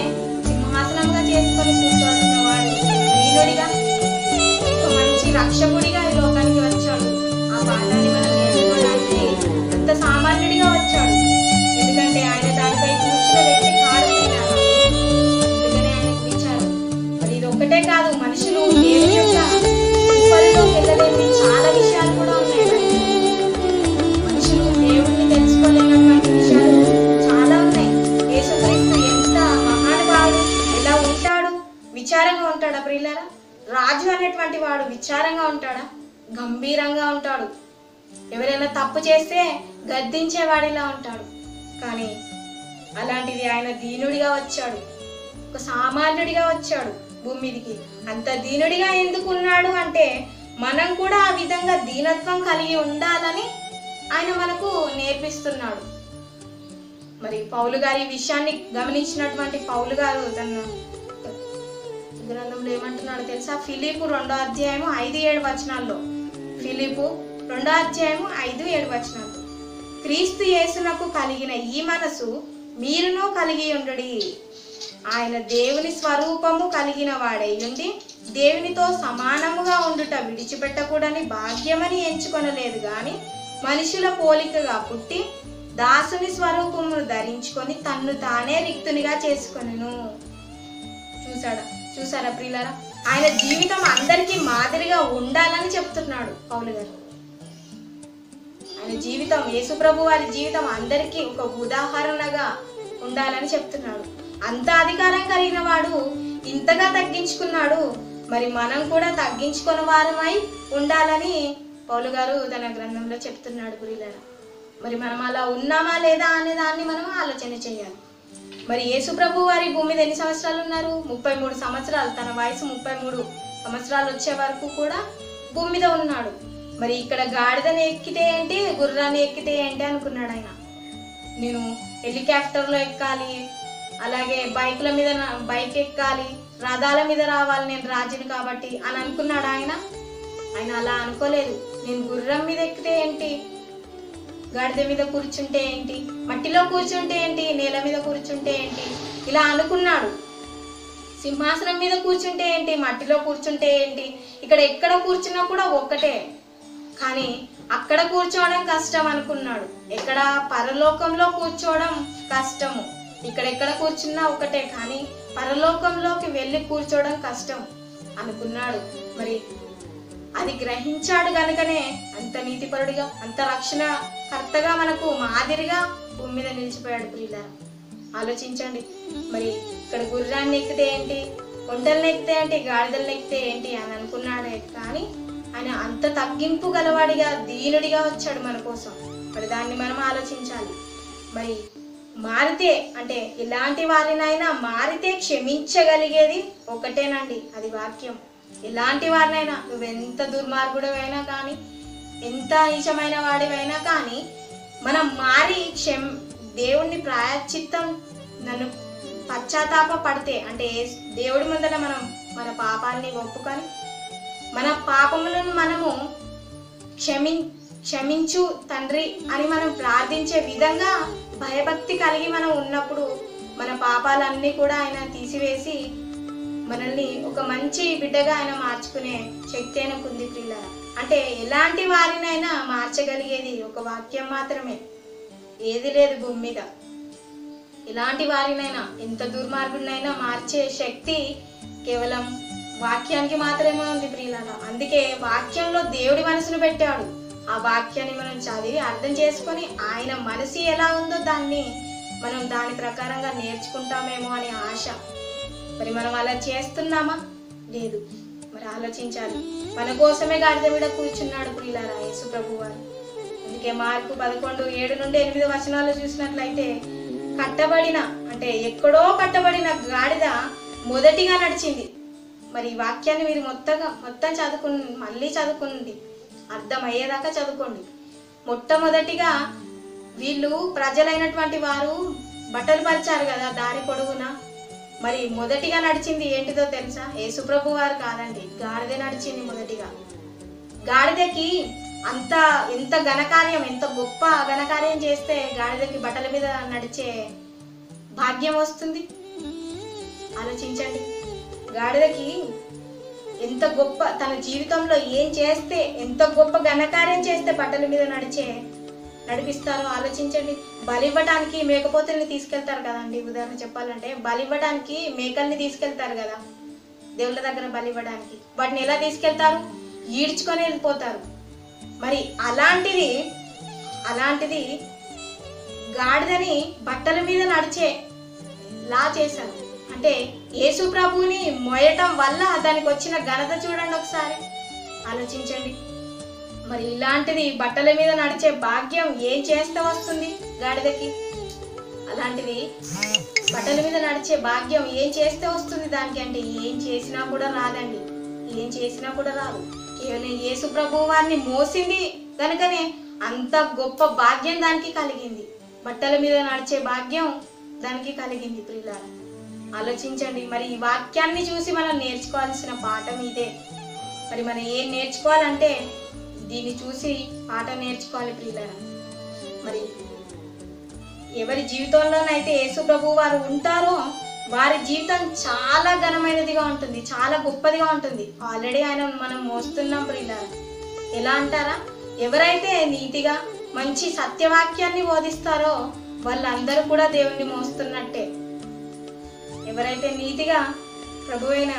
సింహాసనంగా చేసుకొని కూర్చోవలసిన వాడు దీనుడిగా ఒక మంచి రక్షకుడిగా ఈ లోకానికి వచ్చాడు. ఆ పాఠాన్ని మనం నేర్చుకోవడానికి అంత సామాన్యుడిగా వచ్చాడు. ఎందుకంటే ఆయన దానిపై కూర్చున్న వ్యక్తి కాడు. అందుకనే ఆయనకు విచారం. మరి ఇది ఒక్కటే కాదు, మనుషులు దేవుని యొక్క కృపలోకి వెళ్ళలేని చాలా విషయాలు కూడా ఉన్నాయి. మనుషులు దేవుడిని తెలుసుకోలేనటువంటి విషయాలు చాలా ఉన్నాయి. యేసుక్రీస్తు ఎంత మహానుభావుడు, ఎలా ఉంటాడు, విచారంగా ఉంటాడా ప్రియులారా? రాజు అనేటువంటి వాడు విచారంగా ఉంటాడా? గంభీరంగా ఉంటాడు. ఎవరైనా తప్పు చేస్తే గద్దించేవాడిలా ఉంటాడు. కానీ అలాంటిది ఆయన దీనుడిగా వచ్చాడు, ఒక సామాన్యుడిగా వచ్చాడు భూమి మీదికి. అంత దీనుడిగా ఎందుకు ఉన్నాడు అంటే మనం కూడా ఆ విధంగా దీనత్వం కలిగి ఉండాలని ఆయన మనకు నేర్పిస్తున్నాడు. మరి పౌలు గారి విషయాన్ని గమనించినటువంటి పౌలు గారు తన గ్రంథంలో ఏమంటున్నాడు తెలుసా? ఫిలిప్పు 2వ అధ్యాయము 5-7 వచనాల్లో, ఫిలిప్పు 2వ అధ్యాయము 5-7 వచనాల్లో, క్రీస్తు యేసునకు కలిగిన ఈ మనసు మీరును కలిగి ఉండుడి. ఆయన దేవుని స్వరూపము కలిగిన వాడై ఉండి దేవునితో సమానముగా ఉండుట విడిచిపెట్టకూడని భాగ్యమని ఎంచుకొనలేదు గాని మనుషుల పోలికగా పుట్టి దాసుని స్వరూపమును ధరించుకొని తన్ను తానే రిక్తునిగా చేసుకొనెను. చూసారా ప్రియులారా? ఆయన జీవితం అందరికీ మాదిరిగా ఉండాలని చెప్తున్నాడు పౌలు గారు. ఆయన జీవితం, యేసుప్రభు వారి జీవితం అందరికీ ఒక ఉదాహరణగా ఉండాలని చెప్తున్నాడు. అంత అధికారం కలిగిన వాడు ఇంతగా తగ్గించుకున్నాడు. మరి మనం కూడా తగ్గించుకున్న వారమై ఉండాలని పౌలు గారు తన గ్రంథంలో చెప్తున్నాడు ప్రియులారా. మరి మనం అలా ఉన్నామా లేదా అనే దాన్ని మనం ఆలోచన చేయాలి. మరి యేసుప్రభు వారి భూమి మీద ఎన్ని సంవత్సరాలు ఉన్నారు? 33 సంవత్సరాలు. తన వయసు 33 సంవత్సరాలు వచ్చే వరకు కూడా భూమి మీద ఉన్నాడు. మరి ఇక్కడ గాడిదని ఎక్కితే ఏంటి, గుర్రాన్ని ఎక్కితే ఏంటి అనుకున్నాడు ఆయన. నేను హెలికాప్టర్లో ఎక్కాలి, అలాగే బైక్ ఎక్కాలి, రథాల మీద రావాలి, నేను రాజుని కాబట్టి అని అనుకున్నాడు ఆయన. ఆయన అలా అనుకోలేదు. నేను గుర్రం మీద ఎక్కితే ఏంటి, గాడిద మీద కూర్చుంటే ఏంటి, మట్టిలో కూర్చుంటే ఏంటి, నేల మీద కూర్చుంటే ఏంటి, ఇలా అనుకున్నాడు. సింహాసనం మీద కూర్చుంటే ఏంటి, మట్టిలో కూర్చుంటే ఏంటి, ఎక్కడ కూర్చున్నా కూడా ఒక్కటే, కానీ అక్కడ కూర్చోవడం కష్టం అనుకున్నాడు. ఎక్కడ పరలోకంలో కూర్చోవడం కష్టము, ఎక్కడ కూర్చున్నా ఒకటే, కానీ పరలోకంలోకి వెళ్ళి కూర్చోవడం కష్టం అనుకున్నాడు. మరి అది గ్రహించాడు కనుకనే అంత నీతిపరుడిగా, అంత రక్షణకర్తగా, మనకు మాదిరిగా భూమి మీద నిలిచిపోయాడు. ప్రియులారా, ఆలోచించండి. మరి ఇక్కడ గుర్రాన్ని ఎక్కితే ఏంటి, ఒంటెల్ని ఎక్కితే ఏంటి, గాడిదల్ని ఎక్కితే ఏంటి అని అనుకున్నాడే, కానీ ఆయన అంత తగ్గింపు గలవాడిగా, దీనుడిగా వచ్చాడు మన కోసం. మరి దాన్ని మనం ఆలోచించాలి. మరి మారితే, అంటే ఇలాంటి వారినైనా మారితే క్షమించగలిగేది ఒకటేనండి, అది వాక్యం. ఎలాంటి వారినైనా, నువ్వెంత దుర్మార్గుడివైనా కానీ, ఎంత నీచమైన వాడివైనా కానీ, మనం మారి దేవుణ్ణి ప్రాయశ్చిత్తం, నన్ను పశ్చాత్తాప పడితే, అంటే దేవుడి ముందర మనం మన పాపాలని ఒప్పుకొని, మన పాపములను మనము క్షమించు తండ్రి అని మనం ప్రార్థించే విధంగా భయభక్తి కలిగి మనం ఉన్నప్పుడు, మన పాపాలన్నీ కూడా ఆయన తీసివేసి మనల్ని ఒక మంచి బిడ్డగా ఆయన మార్చుకునే శక్తి ఆయనకు ఉంది. ప్రియులారా, అంటే ఎలాంటి వారినైనా మార్చగలిగేది ఒక వాక్యం మాత్రమే, ఏది లేదు భూమి మీద. ఎలాంటి వారినైనా, ఎంత దుర్మార్గుడినైనా మార్చే శక్తి కేవలం వాక్యానికి మాత్రమే ఉంది. ప్రియులారా, అందుకే వాక్యంలో దేవుడి మనసును పెట్టాడు. ఆ వాక్యాన్ని మనం చదివి అర్థం చేసుకొని, ఆయన మనసు ఎలా ఉందో మనం దాని ప్రకారంగా నేర్చుకుంటామేమో అనే ఆశ. మరి మనం అలా చేస్తున్నామా? లేదు. మరి ఆలోచించాలి. మన కోసమే గాడిద మీద కూర్చున్నాడు ప్రియులారా యేసు ప్రభు వారు. అందుకే మార్కు 11:7-8 చూసినట్లయితే, అంటే ఎక్కడో కట్టబడిన గాడిద మొదటిగా నడిచింది. మరి ఈ వాక్యాన్ని మీరు మొత్తం మళ్ళీ చదువుకోండి, అర్థమయ్యేదాకా చదువుకోండి. మొట్టమొదటిగా వీళ్ళు ప్రజలైనటువంటి వారు బట్టలు పరిచారు కదా దారి పొడుగున. మరి మొదటిగా నడిచింది ఏంటిదో తెలుసా? యేసుప్రభు వారు కాదండి, గాడిద నడిచింది మొదటిగా. గాడిదకి ఎంత ఘనకార్యం, ఎంత గొప్ప ఘనకార్యం చేస్తే గాడిదకి బట్టల మీద నడిచే భాగ్యం వస్తుంది? ఆలోచించండి. గాడిదకి ఎంత గొప్ప, తన జీవితంలో ఏం చేస్తే, ఎంత గొప్ప ఘనకార్యం చేస్తే బట్టల మీద నడిపిస్తారో ఆలోచించండి. బలివ్వడానికి మేకపోతుల్ని తీసుకెళ్తారు కదండి. ఉదాహరణ చెప్పాలంటే, బలివ్వడానికి మేకల్ని తీసుకెళ్తారు కదా దేవుళ్ళ దగ్గర బలివ్వడానికి. వాటిని ఎలా తీసుకెళ్తారు? ఈడ్చుకొని వెళ్ళిపోతారు. మరి అలాంటిది గాడిదని బట్టల మీద నడిచేలా చేశారు. అంటే యేసు ప్రభువుని మోయటం వల్ల దానికి వచ్చిన ఘనత చూడండి ఒకసారి, ఆలోచించండి. మరి ఇలాంటిది బట్టల మీద నడిచే భాగ్యం ఏం చేస్తే వస్తుంది గాడిదకి? అలాంటిది బట్టల మీద నడిచే భాగ్యం ఏం చేస్తే వస్తుంది దానికి? అంటే ఏం చేసినా కూడా రాదండి, ఏం చేసినా కూడా రాదు. కేవలం యేసు ప్రభువు వారిని మోసింది కనుకనే అంత గొప్ప భాగ్యం దానికి కలిగింది. బట్టల మీద నడిచే భాగ్యం దానికి కలిగింది. ప్రియులారా, ఆలోచించండి. మరి ఈ వాక్యాన్ని చూసి మనం నేర్చుకోవాల్సిన పాఠం ఇదే. మరి మనం ఏం నేర్చుకోవాలంటే దీన్ని చూసి పాఠం నేర్చుకోవాలి ప్రియులారా. మరి ఎవరి జీవితంలోనైతే యేసు ప్రభు వారు ఉంటారో వారి జీవితం చాలా ఘనమైనదిగా ఉంటుంది, చాలా గొప్పదిగా ఉంటుంది. ఆల్రెడీ మనం మోస్తున్నాం ప్రియులారా. ఎలా అంటారా? ఎవరైతే నీతిగా మంచి సత్యవాక్యాన్ని బోధిస్తారో వాళ్ళందరూ కూడా దేవుణ్ణి మోస్తున్నట్టే. ఎవరైతే నీతిగా ప్రభువైన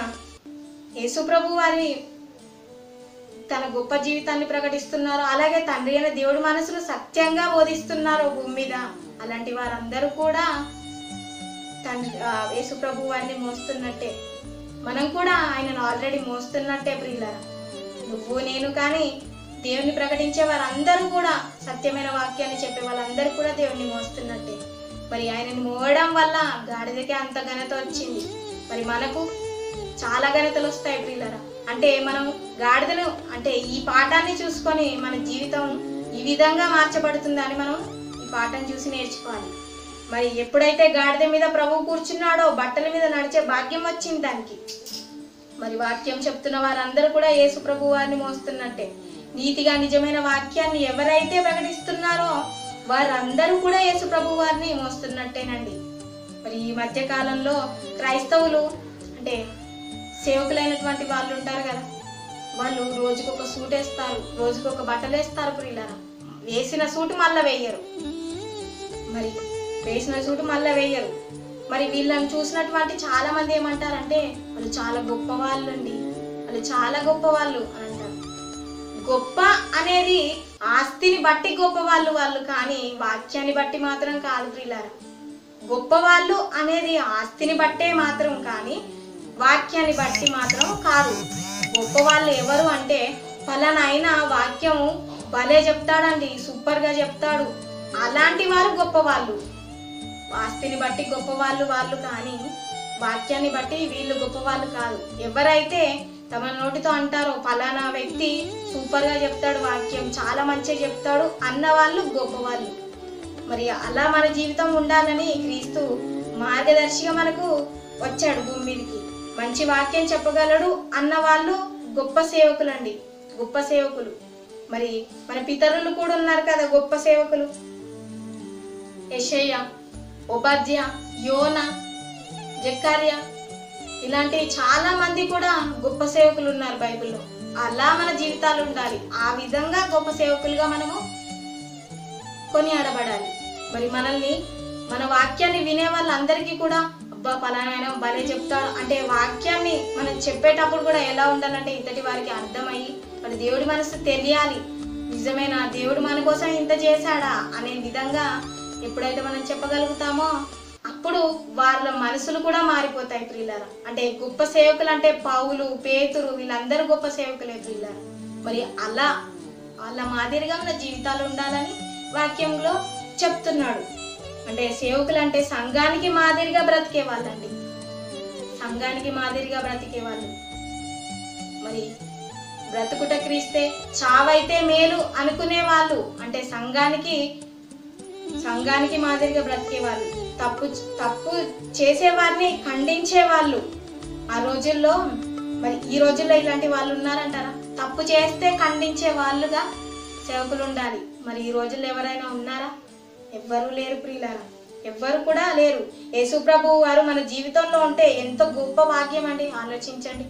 యేసు ప్రభు వారి తన గొప్ప జీవితాన్ని ప్రకటిస్తున్నారో, అలాగే తండ్రి అయిన దేవుడి మనసును సత్యంగా బోధిస్తున్నారో భూమి మీద, అలాంటి వారందరూ కూడా యేసు ప్రభు వారిని మోస్తున్నట్టే. మనం కూడా ఆయనను ఆల్రెడీ మోస్తున్నట్టే ప్రియులారా. నువ్వు నేను కానీ దేవుని ప్రకటించే వారందరూ కూడా, సత్యమైన వాక్యాన్ని చెప్పే వాళ్ళందరూ కూడా దేవుణ్ణి మోస్తున్నట్టే. మరి ఆయనను మోయడం వల్ల గాడిదకి అంత ఘనత వచ్చింది. మరి మనకు చాలా ఘనతలు వస్తాయి ప్రియులారా. అంటే మనం గాడిదను అంటే ఈ పాఠాన్ని చూసుకొని మన జీవితం ఈ విధంగా మార్చబడుతుందని మనం ఈ పాఠం చూసి నేర్చుకోవాలి. మరి ఎప్పుడైతే గాడిద మీద ప్రభువు కూర్చున్నాడో బట్టల మీద నడిచే భాగ్యం వచ్చింది దానికి. మరి వాక్యం చెప్తున్న వారందరూ కూడా యేసు ప్రభు వారిని మోస్తున్నట్టే. నీతిగా నిజమైన వాక్యాన్ని ఎవరైతే ప్రకటిస్తున్నారో వారందరూ కూడా యేసు ప్రభు వారిని మోస్తున్నట్టేనండి. మరి ఈ మధ్య కాలంలో క్రైస్తవులు అంటే సేవకులైనటువంటి వాళ్ళు ఉంటారు కదా, వాళ్ళు రోజుకొక సూట్ వేస్తారు, రోజుకొక బట్టలు వేస్తారు. ప్రియులారా, వేసిన సూటు మళ్ళా వేయరు, మరి వేసిన సూటు మళ్ళా వేయరు. మరి వీళ్ళని చూసినటువంటి చాలా మంది ఏమంటారంటే వాళ్ళు చాలా గొప్ప వాళ్ళు అండి, వాళ్ళు చాలా గొప్ప వాళ్ళు అని అంటారు. గొప్ప అనేది ఆస్తిని బట్టి గొప్ప వాళ్ళు కానీ వాక్యాన్ని బట్టి మాత్రం కాదు ప్రియులారా. గొప్ప వాళ్ళు అనేది ఆస్తిని బట్టే మాత్రం కానీ వాక్యాన్ని బట్టి మాత్రం కాదు. గొప్ప వాళ్ళు ఎవరు అంటే ఫలానా అయినా వాక్యము భలే చెప్తాడండి, సూపర్గా చెప్తాడు, అలాంటి వారు గొప్ప వాళ్ళు. ఆస్తిని బట్టి గొప్ప వాళ్ళు కానీ వాక్యాన్ని బట్టి వీళ్ళు గొప్ప వాళ్ళు కాదు. ఎవరైతే తమ నోటితో అంటారో ఫలానా వ్యక్తి సూపర్గా చెప్తాడు, వాక్యం చాలా మంచిగా చెప్తాడు అన్న వాళ్ళు గొప్ప వాళ్ళు. మరి అలా మన జీవితం ఉండాలని క్రీస్తు మార్గదర్శిగా మనకు వచ్చాడు భూమి మీదకి. మంచి వాక్యం చెప్పగలడు అన్న వాళ్ళు గొప్ప సేవకులు అండి, గొప్ప సేవకులు. మరి మన పితరులు కూడా ఉన్నారు కదా గొప్ప సేవకులు. యెషయా, ఓబద్యా, యోనా, జకర్యా, ఇలాంటి చాలా మంది కూడా గొప్ప సేవకులు ఉన్నారు బైబిల్లో. అలా మన జీవితాలు ఉండాలి, ఆ విధంగా గొప్ప సేవకులుగా మనము కొనియాడబడాలి. మరి మనల్ని మన వాక్యాన్ని వినే వాళ్ళందరికీ కూడా అబ్బా పలానా భలే చెప్తాడు అంటే వాక్యాన్ని మనం చెప్పేటప్పుడు కూడా ఎలా ఉండాలంటే ఇంతటి వారికి అర్థమయ్యి మరి దేవుడి మనసు తెలియాలి, నిజమేనా దేవుడు మన కోసం ఇంత చేశాడా అనే విధంగా ఎప్పుడైతే మనం చెప్పగలుగుతామో అప్పుడు వాళ్ళ మనసులు కూడా మారిపోతాయి ప్రియులారా. అంటే గొప్ప సేవకులు అంటే పౌలు, పేతురు వీళ్ళందరూ గొప్ప సేవకులే ప్రియులారా. మరి అలా వాళ్ళ మాదిరిగా మన జీవితాలు ఉండాలని వాక్యంలో చెప్తున్నాడు. అంటే సేవకులు అంటే సంఘానికి మాదిరిగా బ్రతికే వాళ్ళండి, సంఘానికి మాదిరిగా బ్రతికే వాళ్ళు. మరి బ్రతుకుట క్రీస్తే చావైతే మేలు అనుకునే వాళ్ళు అంటే సంఘానికి మాదిరిగా బ్రతికే వాళ్ళు, తప్పు చేసేవారిని ఖండించే వాళ్ళు. ఆ రోజుల్లో మరి ఈ రోజుల్లో ఇలాంటి వాళ్ళు ఉన్నారంటారా? తప్పు చేస్తే ఖండించే వాళ్ళుగా సేవకులు ఉండాలి. మరి ఈ రోజుల్లో ఎవరైనా ఉన్నారా? ఎవ్వరూ లేరు ప్రియులారా, ఎవ్వరు కూడా లేరు. యేసు ప్రభువు వారు మన జీవితంలో ఉంటే ఎంతో గొప్ప భాగ్యం అండి. ఆలోచించండి,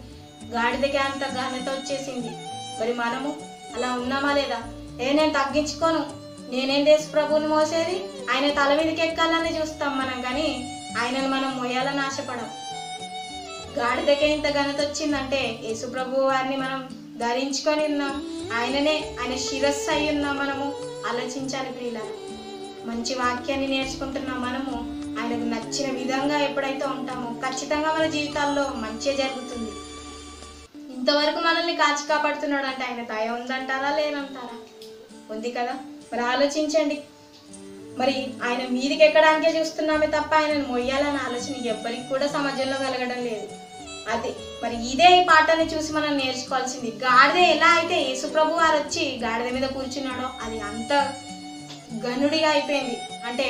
గాడిదకి అంత ఘనత వచ్చేసింది. మరి మనము అలా ఉన్నామా లేదా? నేను తగ్గించుకోను, నేనేం యేసు ప్రభువుని మోసేది, ఆయన తల మీదకి ఎక్కాలని చూస్తాం మనం, కానీ ఆయనను మనం మోయాలని ఆశపడం. గాడిదకే ఇంత ఘనత వచ్చిందంటే యేసు ప్రభువు వారిని మనం ధరించుకొని ఉన్నాం, ఆయన శిరస్సు అయి ఉన్నాం. మనము ఆలోచించాలి ప్రియులారా. మంచి వాక్యాన్ని నేర్చుకుంటున్నాం మనము, ఆయనకు నచ్చిన విధంగా ఎప్పుడైతే ఉంటామో ఖచ్చితంగా మన జీవితాల్లో మంచి జరుగుతుంది. ఇంతవరకు మనల్ని కాచి కాపాడుతున్నాడు అంటే ఆయన దయ ఉందంటారా లేదంటారా? ఉంది కదా. మరి ఆలోచించండి, మరి ఆయన మీదికి ఎక్కడానికే చూస్తున్నామే తప్ప ఆయనను మొయ్యాలన్న ఆలోచన ఎవ్వరికి కూడా సమాజంలో కలగడం లేదు. అదే మరి ఇదే ఈ పాఠాన్ని చూసి మనం నేర్చుకోవాల్సింది. గాడిద ఎలా అయితే యేసు ప్రభు వారు వచ్చి గాడిద మీద కూర్చున్నాడో అది అంత ఘనుడిగా అయిపోయింది. అంటే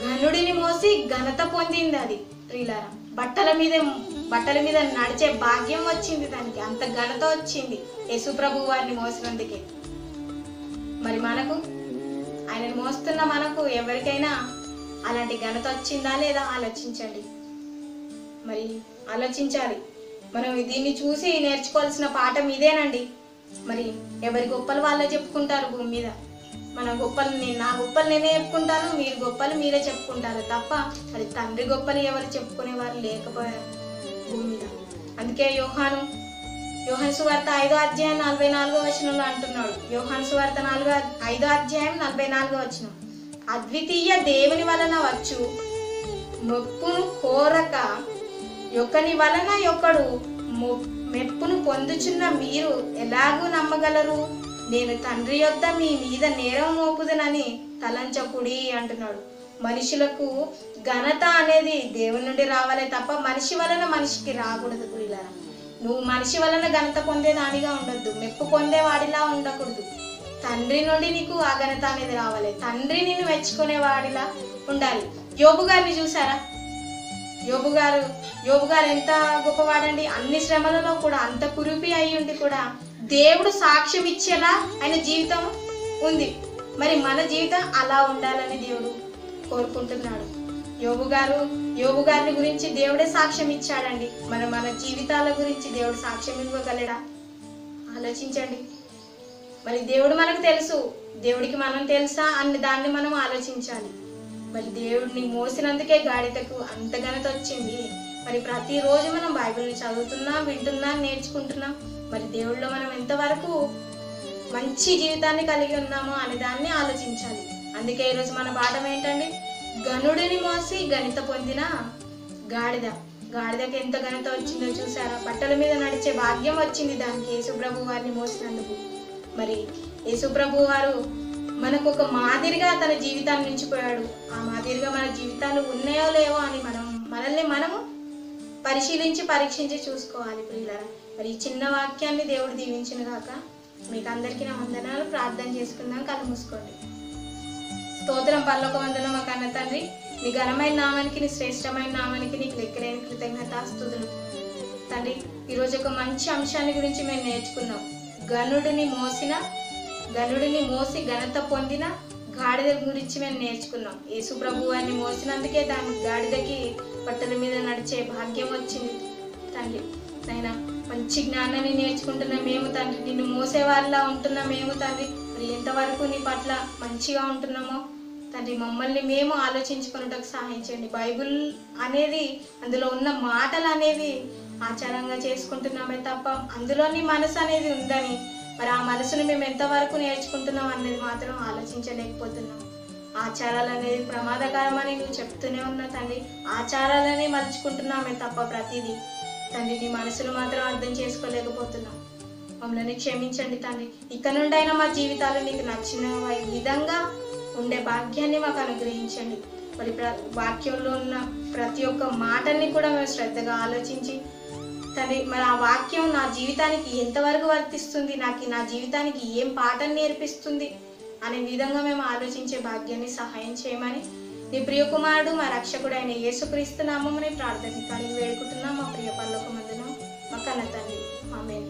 ఘనుడిని మోసి ఘనత పొందింది అది ప్రియులారా. బట్టల మీద నడిచే భాగ్యం వచ్చింది, దానికి అంత ఘనత వచ్చింది యేసు ప్రభు వారిని మోసినందుకే. మరి మనకు ఆయనను మోస్తున్న మనకు ఎవరికైనా అలాంటి ఘనత వచ్చిందా లేదా ఆలోచించండి. మరి ఆలోచించాలి. మనం దీన్ని చూసి నేర్చుకోవాల్సిన పాఠం ఇదేనండి. మరి ఎవరి గొప్పలు వాళ్ళే చెప్పుకుంటారు భూమి మీద. నా గొప్పలు నేనే చెప్పుకుంటాను, మీరు గొప్పలు మీరే చెప్పుకుంటారు తప్ప మరి తండ్రి గొప్పలు ఎవరు చెప్పుకునేవారు లేకపోయారు భూమి మీద. అందుకే యోహాను సువార్త 5వ అధ్యాయం 44వ వచనంలో అంటున్నాడు. యోహాను సువార్త 5వ అధ్యాయం 44వ వచనం, అద్వితీయ దేవుని వలన వచ్చు మెప్పును కోరక యొక్కని వలన యొక్కడు మెప్పును పొందుచున్న మీరు ఎలాగూ నమ్మగలరు? నేను తండ్రి యొద్ద మీ మీద నేరం మోపుదనని తలంచకుడి అంటున్నాడు. మనుషులకు ఘనత అనేది దేవుని నుండి రావాలే తప్ప మనిషి వలన మనిషికి రాకూడదు ప్రియులారా. నువ్వు మనిషి వలన ఘనత పొందేదానిగా ఉండొద్దు, మెప్పు పొందేవాడిలా ఉండకూడదు. తండ్రి నుండి నీకు ఆ ఘనత అనేది రావాలి. తండ్రి నిన్ను మెచ్చుకునేవాడిలా ఉండాలి. యోబు గారిని చూసారా? యోబు గారు ఎంత గొప్పవాడండి. అన్ని శ్రమలలో కూడా అంత కురిపి అయి ఉండి కూడా దేవుడు సాక్ష్యం ఇచ్చేలా ఆయన జీవితం ఉంది. మరి మన జీవితం అలా ఉండాలని దేవుడు కోరుకుంటున్నాడు. యోబు గారిని గురించి దేవుడే సాక్ష్యం ఇచ్చాడండి. మన జీవితాల గురించి దేవుడు సాక్ష్యం ఇవ్వగలడా? ఆలోచించండి. మరి దేవుడు మనకు తెలుసు, దేవుడికి మనం తెలుసా అన్ని దాన్ని మనం ఆలోచించాలి. మరి దేవుడిని మోసినందుకే గాడిదకు అంత ఘనత వచ్చింది. మరి ప్రతిరోజు మనం బైబిల్ని చదువుతున్నాం, వింటున్నాం, నేర్చుకుంటున్నాం. మరి దేవుడిలో మనం ఎంతవరకు మంచి జీవితాన్ని కలిగి ఉన్నామో అనే దాన్ని ఆలోచించాలి. అందుకే ఈరోజు మన పాఠం ఏంటండి? గనుడిని మోసి ఘనత పొందిన గాడిదకి ఎంత ఘనత వచ్చిందో చూసారా? బట్టల మీద నడిచే భాగ్యం వచ్చింది దానికి, యేసుప్రభు వారిని మోసినందుకు. మరి యేసుప్రభు వారు మనకు ఒక మాదిరిగా తన జీవితాన్ని నిలిచిపోయాడు. ఆ మాదిరిగా మన జీవితాలు ఉన్నాయో లేవో అని మనల్ని మనము పరీక్షించి చూసుకోవాలి ప్రియులారా. మరి ఈ చిన్న వాక్యాన్ని దేవుడు దీవించిన గాక. మీకు అందరికీ నా వందనాలు. ప్రార్థన చేసుకుందాం. కళ్ళు మూసుకోండి. స్తోత్రం పరలోకమందున్న మా కన్న తండ్రి, నీ ఘనమైన నామానికి, నీ శ్రేష్టమైన నామానికి నీకు లెక్కలేని కృతజ్ఞతాస్తుతులు తండ్రి. ఈరోజు ఒక మంచి అంశాన్ని గురించి మేము నేర్చుకున్నాం. గనుడిని మోసి ఘనత పొందిన గాడిద గురించి మేము నేర్చుకున్నాం. యేసుప్రభు వారిని మోసినందుకే దాని గాడిదకి బట్టల మీద నడిచే భాగ్యం వచ్చింది తండ్రి. అయినా మంచి జ్ఞానాన్ని నేర్చుకుంటున్న మేము తండ్రి, నిన్ను మోసేవారిలా ఉంటున్న మేము తండ్రి, మరి ఎంతవరకు నీ పట్ల మంచిగా ఉంటున్నామో తండ్రి మమ్మల్ని మేము ఆలోచించుకున్నట్టుకు సహాయం చేయండి. బైబిల్ అనేది, అందులో ఉన్న మాటలు అనేవి ఆచారంగా చేసుకుంటున్నామే తప్ప అందులోని మనసు అనేది ఉందని, మరి ఆ మనసును మేము ఎంతవరకు నేర్చుకుంటున్నాం అనేది మాత్రం ఆలోచించలేకపోతున్నాం. ఆచారాలు అనేది ప్రమాదకరమని నువ్వు చెప్తూనే ఉన్నా తండ్రి. ఆచారాలనే మలుచుకుంటున్నామే తప్ప ప్రతిదీ తండ్రి నీ మనసును మాత్రం అర్థం చేసుకోలేకపోతున్నాం. మమ్మల్ని క్షమించండి తండ్రి. ఇక నుండైనా మా జీవితాలు నీకు నచ్చిన విధంగా ఉండే భాగ్యాన్ని మాకు అనుగ్రహించండి. మరి వాక్యంలో ఉన్న ప్రతి ఒక్క మాటల్ని కూడా మేము శ్రద్ధగా ఆలోచించి తండ్రి, మరి ఆ వాక్యం నా జీవితానికి ఎంతవరకు వర్తిస్తుంది, నా జీవితానికి ఏం పాఠం నేర్పిస్తుంది అనే విధంగా మేము ఆలోచించే భాగ్యాన్ని సహాయం చేయమని నీ ప్రియకుమారుడు మా రక్షకుడు అయిన యేసుక్రీస్తు నామమున ప్రార్థన కలిగి వేడుకుంటున్నాం. మా ప్రియ పరలోకమందున మా కన్న తండ్రి. ఆమేన్.